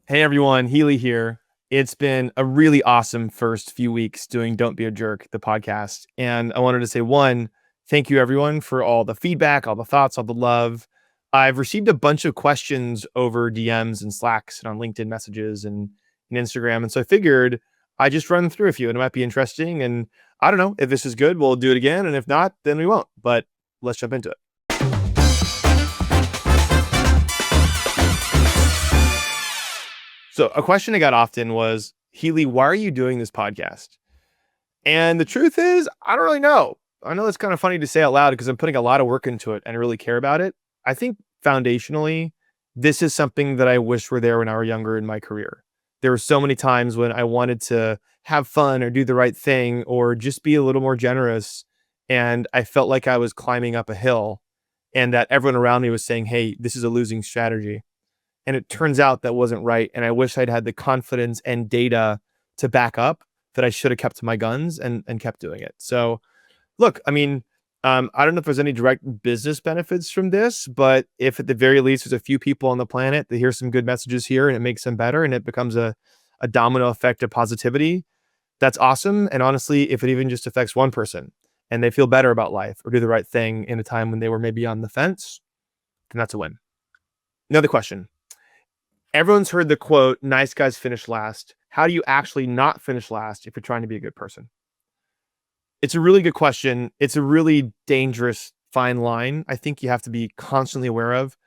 Hey everyone, Healy here. It's been a really awesome first few weeks doing Don't Be a Jerk, the podcast. And I wanted to say one, thank you everyone for all the feedback, all the thoughts, all the love. I've received a bunch of questions over DMs and Slacks and on LinkedIn messages and Instagram. And so I figured I just run through a few and it might be interesting. And I don't know if this is good, we'll do it again. And if not, then we won't. But let's jump into it. So a question I got often was, Healy, why are you doing this podcast? And the truth is, I don't really know. I know it's kind of funny to say out loud because I'm putting a lot of work into it and I really care about it. I think foundationally, this is something that I wish were there when I were younger in my career. There were so many times when I wanted to have fun or do the right thing or just be a little more generous. And I felt like I was climbing up a hill and that everyone around me was saying, hey, this is a losing strategy. And it turns out that wasn't right. And I wish I'd had the confidence and data to back up that I should have kept to my guns and kept doing it. So look, I mean, I don't know if there's any direct business benefits from this, but if at the very least there's a few people on the planet that hear some good messages here and it makes them better and it becomes a domino effect of positivity, that's awesome. And honestly, if it even just affects one person and they feel better about life or do the right thing in a time when they were maybe on the fence, then that's a win. Another question. Everyone's heard the quote, nice guys finish last. How do you actually not finish last if you're trying to be a good person? It's a really good question. It's a really dangerous fine line. I think you have to be constantly aware of.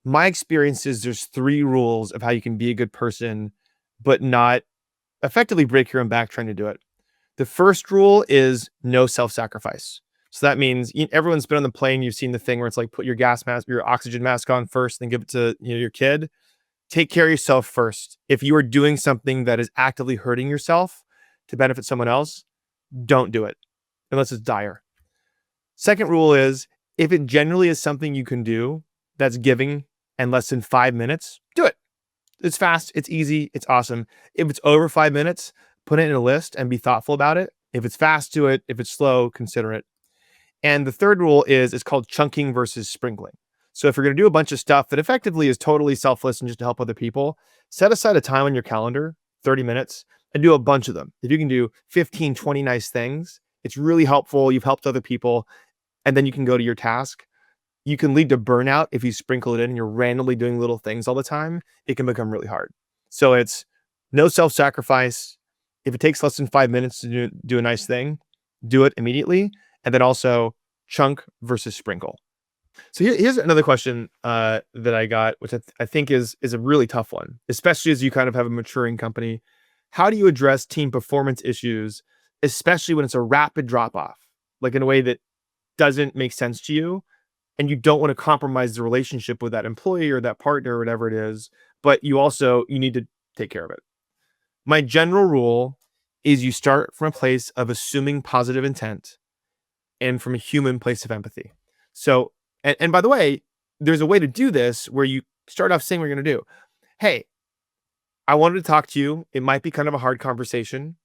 My experience is there's 3 rules of how you can be a good person, but not effectively break your own back trying to do it. The first rule is no self-sacrifice. So that means everyone's been on the plane. You've seen the thing where it's like, put your gas mask, your oxygen mask on first, then give it to your kid. Take care of yourself first. If you are doing something that is actively hurting yourself to benefit someone else, don't do it unless it's dire. Second rule is if it generally is something you can do that's giving and less than 5 minutes, do it. It's fast, it's easy, it's awesome. If it's over 5 minutes, put it in a list and be thoughtful about it. If it's fast, do it. If it's slow, consider it. And the third rule is it's called chunking versus sprinkling. So if you're going to do a bunch of stuff that effectively is totally selfless and just to help other people, set aside a time on your calendar, 30 minutes, and do a bunch of them. If you can do 15, 20 nice things, it's really helpful. You've helped other people, and then you can go to your task. You can lead to burnout if you sprinkle it in and you're randomly doing little things all the time. It can become really hard. So it's no self-sacrifice. If it takes less than 5 minutes to do a nice thing, do it immediately. And then also chunk versus sprinkle. So here's another question that I got, which I think is a really tough one, especially as you kind of have a maturing company. How do you address team performance issues, especially when it's a rapid drop off, like in a way that doesn't make sense to you, and you don't want to compromise the relationship with that employee or that partner or whatever it is, but you need to take care of it. My general rule is you start from a place of assuming positive intent and from a human place of empathy. So, and by the way, there's a way to do this where you start off saying what you're going to do. Hey, I wanted to talk to you. It might be kind of a hard conversation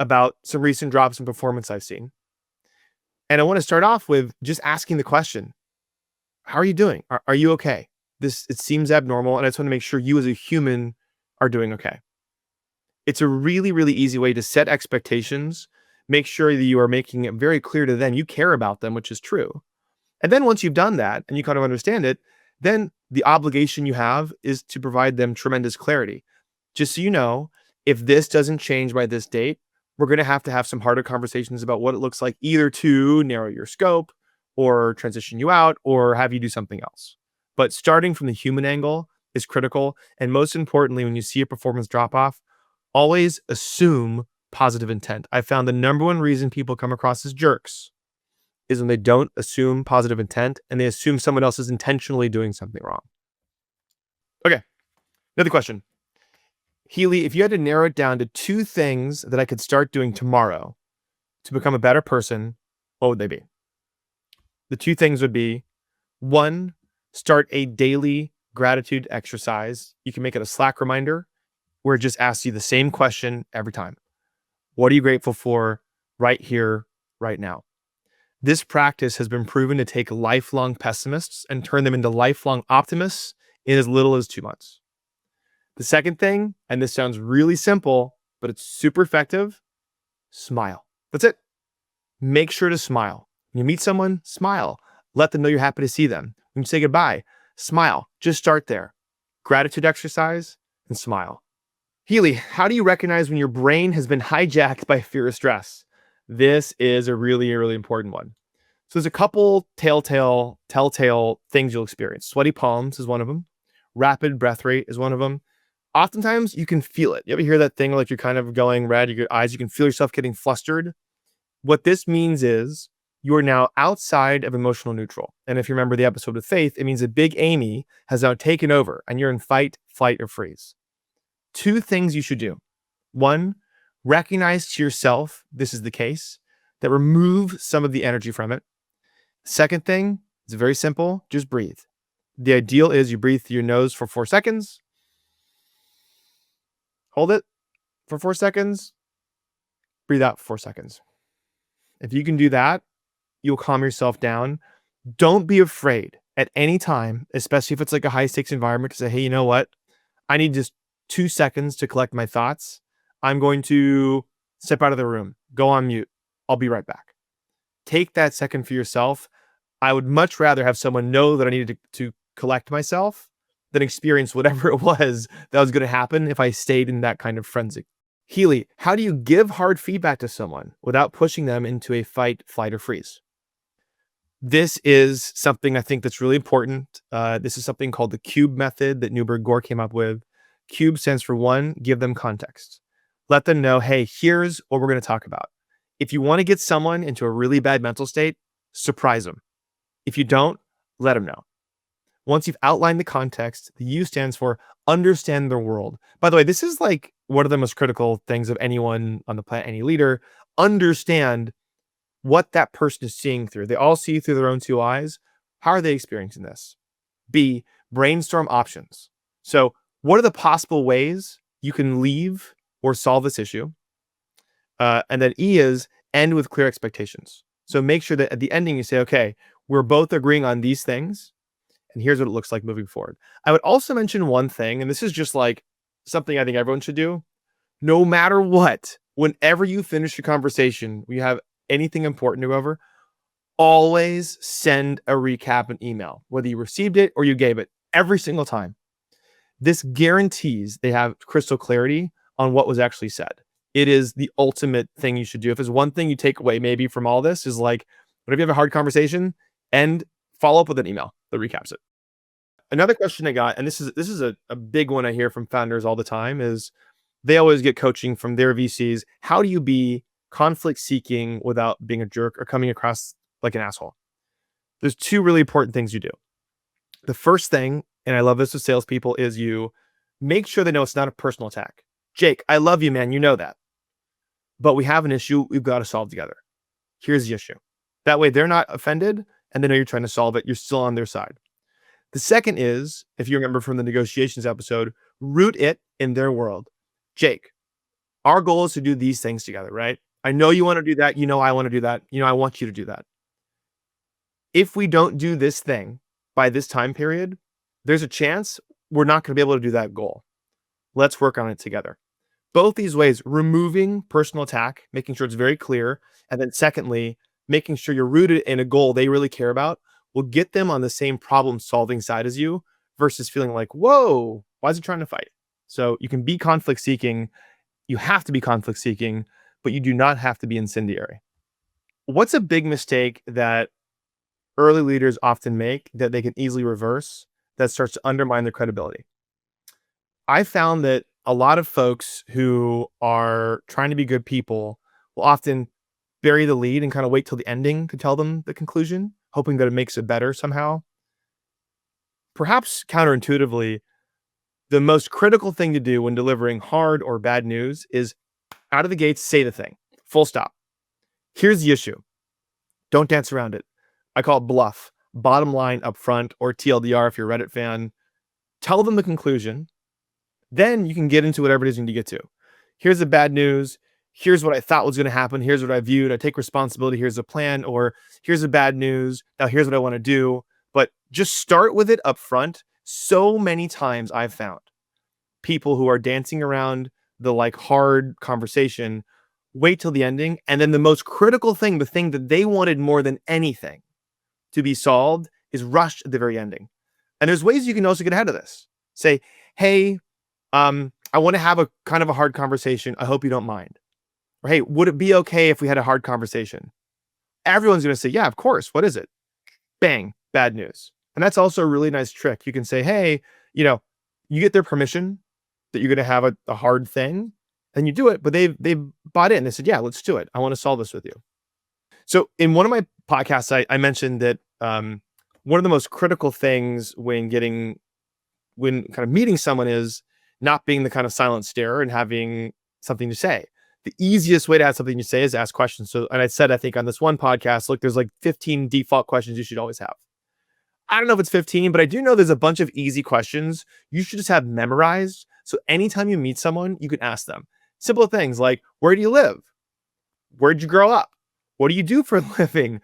about some recent drops in performance I've seen. And I want to start off with just asking the question, how are you doing? Are you okay? It seems abnormal. And I just want to make sure you as a human are doing okay. It's a really, really easy way to set expectations, make sure that you are making it very clear to them you care about them, which is true. And then once you've done that and you kind of understand it, then the obligation you have is to provide them tremendous clarity. Just so you know, if this doesn't change by this date, we're going to have some harder conversations about what it looks like either to narrow your scope or transition you out or have you do something else. But starting from the human angle is critical. And most importantly, when you see a performance drop off, always assume positive intent. I found the number one reason people come across as jerks is when they don't assume positive intent and they assume someone else is intentionally doing something wrong. Okay, another question. Healy, if you had to narrow it down to 2 things that I could start doing tomorrow to become a better person, what would they be? The 2 things would be, 1, start a daily gratitude exercise. You can make it a Slack reminder where it just asks you the same question every time. What are you grateful for right here, right now? This practice has been proven to take lifelong pessimists and turn them into lifelong optimists in as little as 2 months. The second thing, and this sounds really simple, but it's super effective, smile. That's it. Make sure to smile. When you meet someone, smile. Let them know you're happy to see them. When you say goodbye, smile. Just start there. Gratitude exercise and smile. Healy, how do you recognize when your brain has been hijacked by fear or stress? This is a really important one. So there's a couple telltale things you'll experience. Sweaty palms is one of them. Rapid breath rate is one of them. Oftentimes you can feel it. You ever hear that thing like you're kind of going red, your eyes, you can feel yourself getting flustered? What this means is you are now outside of emotional neutral. And if you remember the episode with Faith, it means that Big Amy has now taken over and you're in fight, flight, or freeze. Two things you should do. One, recognize to yourself this is the case, that remove some of the energy from it. Second thing, it's very simple, just breathe. The ideal is you breathe through your nose for 4 seconds. Hold it for 4 seconds. Breathe out for 4 seconds. If you can do that, you'll calm yourself down. Don't be afraid at any time, especially if it's like a high stakes environment, to say, hey, you know what? I need just 2 seconds to collect my thoughts. I'm going to step out of the room, go on mute. I'll be right back. Take that second for yourself. I would much rather have someone know that I needed to collect myself than experience whatever it was that was going to happen if I stayed in that kind of frenzy. Healy, how do you give hard feedback to someone without pushing them into a fight, flight, or freeze? This is something I think that's really important. This is something called the CUBE method that Newberg Gore came up with. CUBE stands for 1, give them context. Let them know, hey, here's what we're going to talk about. If you want to get someone into a really bad mental state, surprise them. If you don't, let them know. Once you've outlined the context, the U stands for understand their world. By the way, this is like one of the most critical things of anyone on the planet, any leader. Understand what that person is seeing through. They all see through their own 2 eyes. How are they experiencing this? B, brainstorm options. So what are the possible ways you can leave or solve this issue? And then E is end with clear expectations. So make sure that at the ending you say, okay, we're both agreeing on these things, and here's what it looks like moving forward. I would also mention one thing, and this is just like something I think everyone should do. No matter what, whenever you finish your conversation, we have anything important to go over, always send a recap and email, whether you received it or you gave it, every single time. This guarantees they have crystal clarity on what was actually said. It is the ultimate thing you should do. If there's one thing you take away maybe from all this is like, whenever you have a hard conversation, and follow up with an email that recaps it. Another question I got, and this is a big one I hear from founders all the time, is they always get coaching from their VCs. How do you be conflict seeking without being a jerk or coming across like an asshole? There's 2 really important things you do. The first thing, and I love this with salespeople, is you make sure they know it's not a personal attack. Jake, I love you, man. You know that. But we have an issue we've got to solve together. Here's the issue. That way they're not offended and they know you're trying to solve it. You're still on their side. The second is, if you remember from the negotiations episode, root it in their world. Jake, our goal is to do these things together, right? I know you want to do that. You know I want to do that. You know I want you to do that. If we don't do this thing by this time period, there's a chance we're not going to be able to do that goal. Let's work on it together. Both these ways, removing personal attack, making sure it's very clear, and then secondly, making sure you're rooted in a goal they really care about, will get them on the same problem-solving side as you versus feeling like, whoa, why is he trying to fight? So you can be conflict-seeking. You have to be conflict-seeking, but you do not have to be incendiary. What's a big mistake that early leaders often make that they can easily reverse that starts to undermine their credibility? I found that a lot of folks who are trying to be good people will often bury the lead and kind of wait till the ending to tell them the conclusion, hoping that it makes it better somehow. Perhaps counterintuitively, the most critical thing to do when delivering hard or bad news is out of the gates, say the thing, full stop. Here's the issue. Don't dance around it. I call it BLUF, bottom line up front, or TLDR if you're a Reddit fan. Tell them the conclusion. Then you can get into whatever it is you need to get to. Here's the bad news. Here's what I thought was going to happen. Here's what I viewed. I take responsibility. Here's the plan. Or here's the bad news. Now here's what I want to do. But just start with it up front. So many times I've found people who are dancing around the like hard conversation wait till the ending. And then the most critical thing, the thing that they wanted more than anything to be solved, is rushed at the very ending. And there's ways you can also get ahead of this. Say, hey, I want to have a kind of a hard conversation. I hope you don't mind. Or hey, would it be okay if we had a hard conversation? Everyone's going to say, yeah, of course. What is it? Bang, bad news. And that's also a really nice trick. You can say, hey, you get their permission that you're going to have a hard thing, and you do it, but they've bought in. They said, yeah, let's do it. I want to solve this with you. So in one of my podcasts, I mentioned that one of the most critical things when kind of meeting someone is not being the kind of silent stare and having something to say. The easiest way to have something to say is ask questions. So, and I said, I think on this one podcast, look, there's like 15 default questions you should always have. I don't know if it's 15, but I do know there's a bunch of easy questions you should just have memorized. So anytime you meet someone, you can ask them simple things like, where do you live? Where'd you grow up? What do you do for a living?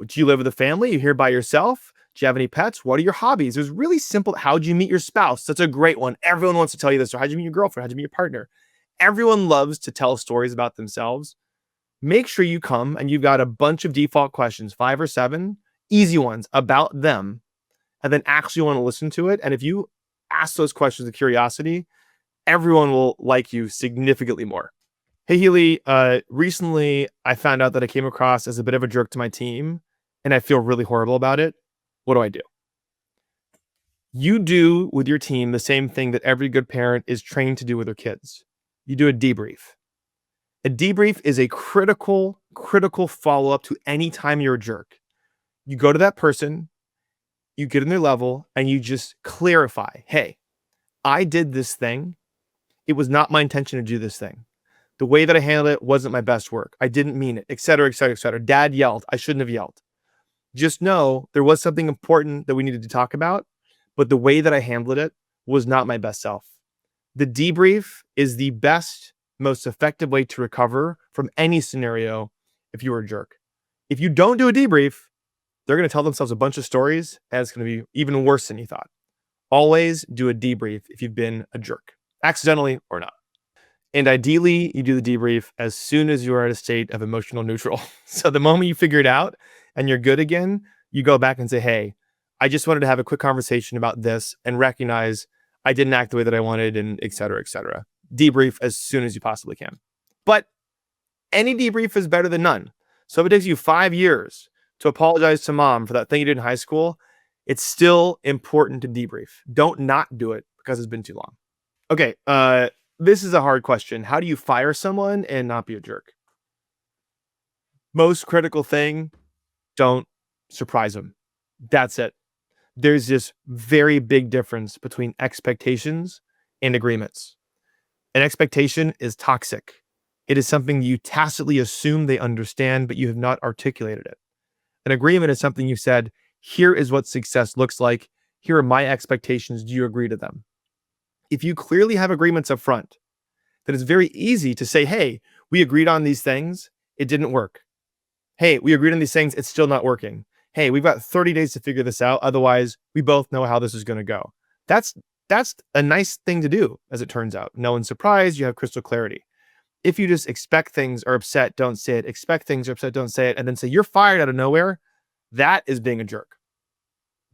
Do you live with a family? You here by yourself? Do you have any pets? What are your hobbies? There's really simple. How'd you meet your spouse? That's a great one. Everyone wants to tell you this. Or how'd you meet your girlfriend? How'd you meet your partner? Everyone loves to tell stories about themselves. Make sure you come and you've got a bunch of default questions, 5 or 7, easy ones about them, and then actually want to listen to it. And if you ask those questions of curiosity, everyone will like you significantly more. Hey, Healy, recently I found out that I came across as a bit of a jerk to my team, and I feel really horrible about it. What do I do? You do with your team the same thing that every good parent is trained to do with their kids. You do a debrief. A debrief is a critical follow-up to any time you're a jerk. You go to that person, you get in their level, and you just clarify, hey, I did this thing. It was not my intention to do this thing. The way that I handled it wasn't my best work. I didn't mean it, et cetera, et cetera, et cetera. Dad yelled. I shouldn't have yelled. Just know there was something important that we needed to talk about, but the way that I handled it was not my best self. The debrief is the best, most effective way to recover from any scenario if you were a jerk. If you don't do a debrief, they're going to tell themselves a bunch of stories, and it's going to be even worse than you thought. Always do a debrief if you've been a jerk, accidentally or not. And ideally, you do the debrief as soon as you are at a state of emotional neutral. So the moment you figure it out and you're good again, you go back and say, hey, I just wanted to have a quick conversation about this and recognize I didn't act the way that I wanted, and et cetera, et cetera. Debrief as soon as you possibly can. But any debrief is better than none. So if it takes you 5 years to apologize to mom for that thing you did in high school, it's still important to debrief. Don't not do it because it's been too long. Okay, this is a hard question. How do you fire someone and not be a jerk? Most critical thing, don't surprise them. That's it. There's this very big difference between expectations and agreements. An expectation is toxic. It is something you tacitly assume they understand, but you have not articulated it. An agreement is something you said, here is what success looks like. Here are my expectations. Do you agree to them? If you clearly have agreements up front, then it's very easy to say, hey, we agreed on these things. It didn't work. Hey, we agreed on these things. It's still not working. Hey, we've got 30 days to figure this out. Otherwise, we both know how this is going to go. That's a nice thing to do, as it turns out. No one's surprised. You have crystal clarity. If you just expect things or upset, don't say it. Expect things or upset, don't say it. And then say you're fired out of nowhere. That is being a jerk.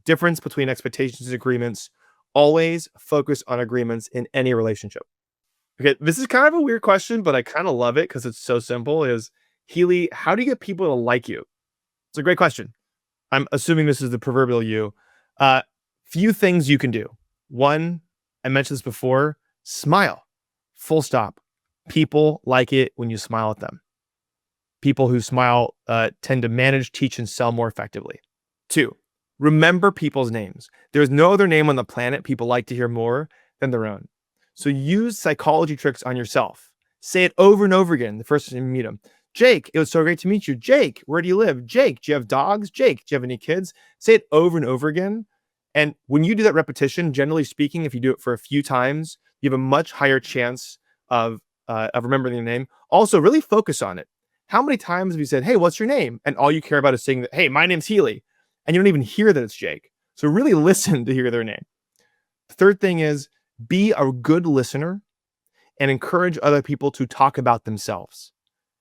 Difference between expectations and agreements. Always focus on agreements in any relationship. Okay, this is kind of a weird question, but I kind of love it because it's so simple. Is Healy, how do you get people to like you? It's a great question. I'm assuming this is the proverbial you. Few things you can do. One, I mentioned this before, smile. Full stop. People like it when you smile at them. People who smile tend to manage, teach, and sell more effectively. 2, remember people's names. There's no other name on the planet people like to hear more than their own. So use psychology tricks on yourself. Say it over and over again the first time you meet them. Jake, it was so great to meet you. Jake, where do you live? Jake, do you have dogs? Jake, do you have any kids? Say it over and over again. And when you do that repetition, generally speaking, if you do it for a few times, you have a much higher chance of remembering your name. Also, really focus on it. How many times have you said, hey, what's your name? And all you care about is saying that, hey, my name's Healy. And you don't even hear that it's Jake. So really listen to hear their name. The third thing is Be a good listener and encourage other people to talk about themselves.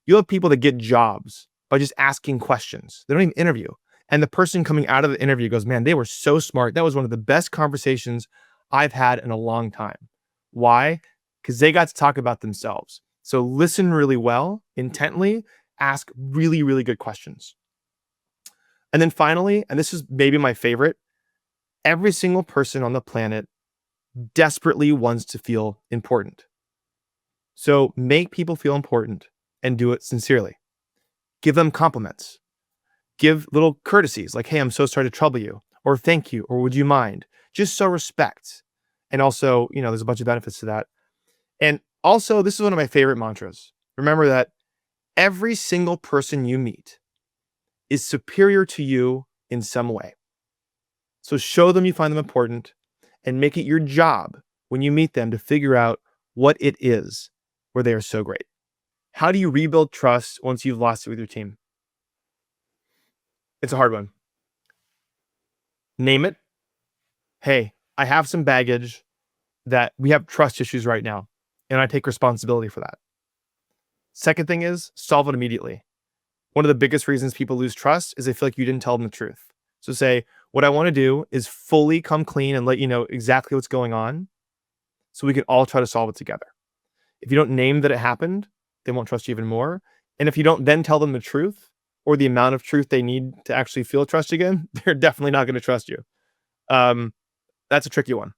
You'll have people that get jobs by just asking questions. They don't even interview. And the person coming out of the interview goes, man, they were so smart. That was one of the best conversations I've had in a long time. Why? Because they got to talk about themselves. So listen really well, intently, ask really, really good questions. And then finally, and this is maybe my favorite, every single person on the planet desperately wants to feel important. So make people feel important and do it sincerely. Give them compliments. Give little courtesies like, hey, I'm so sorry to trouble you, or thank you, or would you mind? Just show respect. And also, there's a bunch of benefits to that. And also, this is one of my favorite mantras. Remember that every single person you meet is superior to you in some way. So show them you find them important and make it your job when you meet them to figure out what it is where they are so great. How do you rebuild trust once you've lost it with your team? It's a hard one. Name it. Hey, I have some baggage that we have trust issues right now, and I take responsibility for that. Second thing is solve it immediately. One of the biggest reasons people lose trust is they feel like you didn't tell them the truth. So say, what I want to do is fully come clean and let you know exactly what's going on so we can all try to solve it together. If you don't name that it happened, they won't trust you even more. And if you don't then tell them the truth or the amount of truth they need to actually feel trust again, they're definitely not going to trust you. That's a tricky one.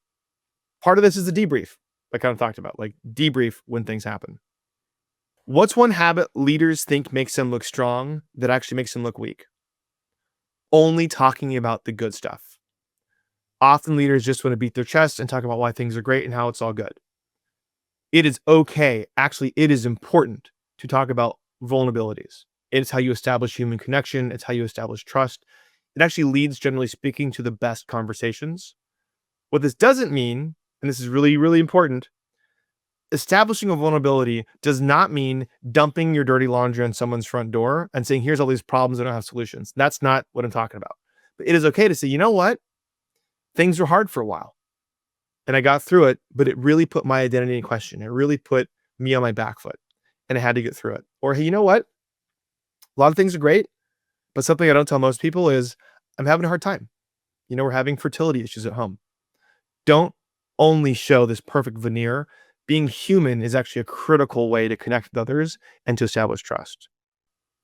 Part of this is the debrief I kind of talked about, like debrief when things happen. What's one habit leaders think makes them look strong that actually makes them look weak? Only talking about the good stuff. Often leaders just want to beat their chest and talk about why things are great and how it's all good. It is okay. Actually, it is important to talk about vulnerabilities. It's how you establish human connection. It's how you establish trust. It actually leads, generally speaking, to the best conversations. What this doesn't mean, and this is really, really important, establishing a vulnerability does not mean dumping your dirty laundry on someone's front door and saying, here's all these problems that don't have solutions. That's not what I'm talking about. But it is okay to say, you know what? Things were hard for a while and I got through it, but it really put my identity in question. It really put me on my back foot and I had to get through it. Or, hey, you know what? A lot of things are great, but something I don't tell most people is I'm having a hard time. We're having fertility issues at home. Don't only show this perfect veneer. Being human is actually a critical way to connect with others and to establish trust.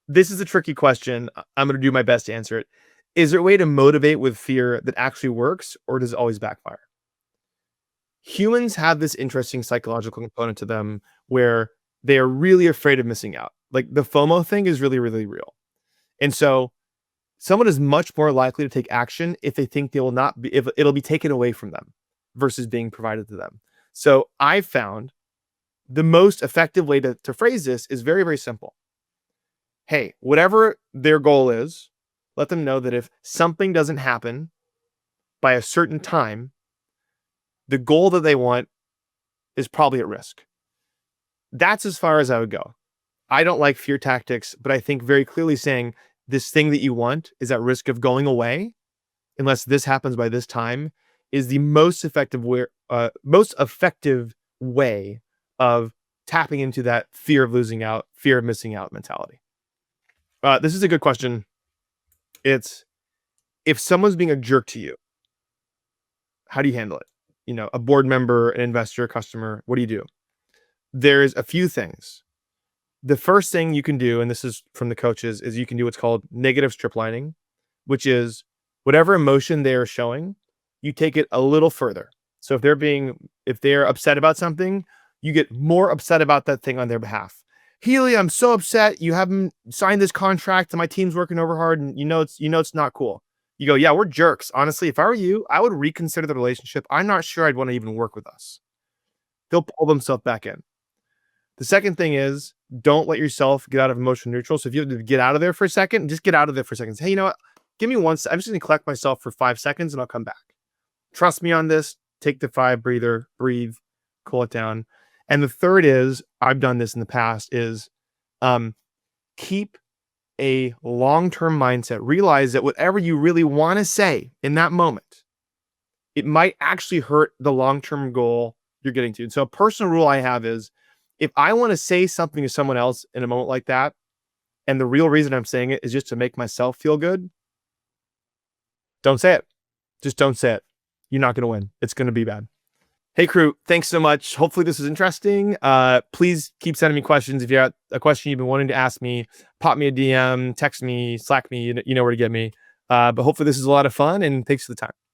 This is a tricky question. I'm going to do my best to answer it. Is there a way to motivate with fear that actually works, or does it always backfire? Humans have this interesting psychological component to them where they are really afraid of missing out. Like the FOMO thing is really, really real. And so someone is much more likely to take action if they think they will not be, if it'll be taken away from them versus being provided to them. So I found the most effective way to phrase this is very, very simple. Hey, whatever their goal is, let them know that if something doesn't happen by a certain time, the goal that they want is probably at risk. That's as far as I would go. I don't like fear tactics, but I think very clearly saying this thing that you want is at risk of going away unless this happens by this time is the most effective way of tapping into that fear of losing out, fear of missing out mentality. This is a good question. It's if someone's being a jerk to you, how do you handle it? A board member, an investor, a customer, what do you do? There's a few things. The first thing you can do, and this is from the coaches, is you can do what's called negative strip lining, which is whatever emotion they are showing, you take it a little further. So if they're upset about something, you get more upset about that thing on their behalf. Healy, I'm so upset. You haven't signed this contract and my team's working over hard and it's not cool. You go, yeah, we're jerks. Honestly, if I were you, I would reconsider the relationship. I'm not sure I'd want to even work with us. They'll pull themselves back in. The second thing is don't let yourself get out of emotional neutral. So if you have to get out of there for a second, just get out of there for a second. Say, hey, you know what? Give me I'm just going to collect myself for 5 seconds and I'll come back. Trust me on this. Take the 5 breather, breathe, cool it down. And the third is, I've done this in the past, is keep a long-term mindset. Realize that whatever you really want to say in that moment, it might actually hurt the long-term goal you're getting to. And so a personal rule I have is if I want to say something to someone else in a moment like that, and the real reason I'm saying it is just to make myself feel good, don't say it. Just don't say it. You're not going to win. It's going to be bad. Hey crew, thanks so much. Hopefully this was interesting. Please keep sending me questions. If you have a question you've been wanting to ask me, pop me a DM, text me, Slack me, you know where to get me. But hopefully this is a lot of fun, and thanks for the time.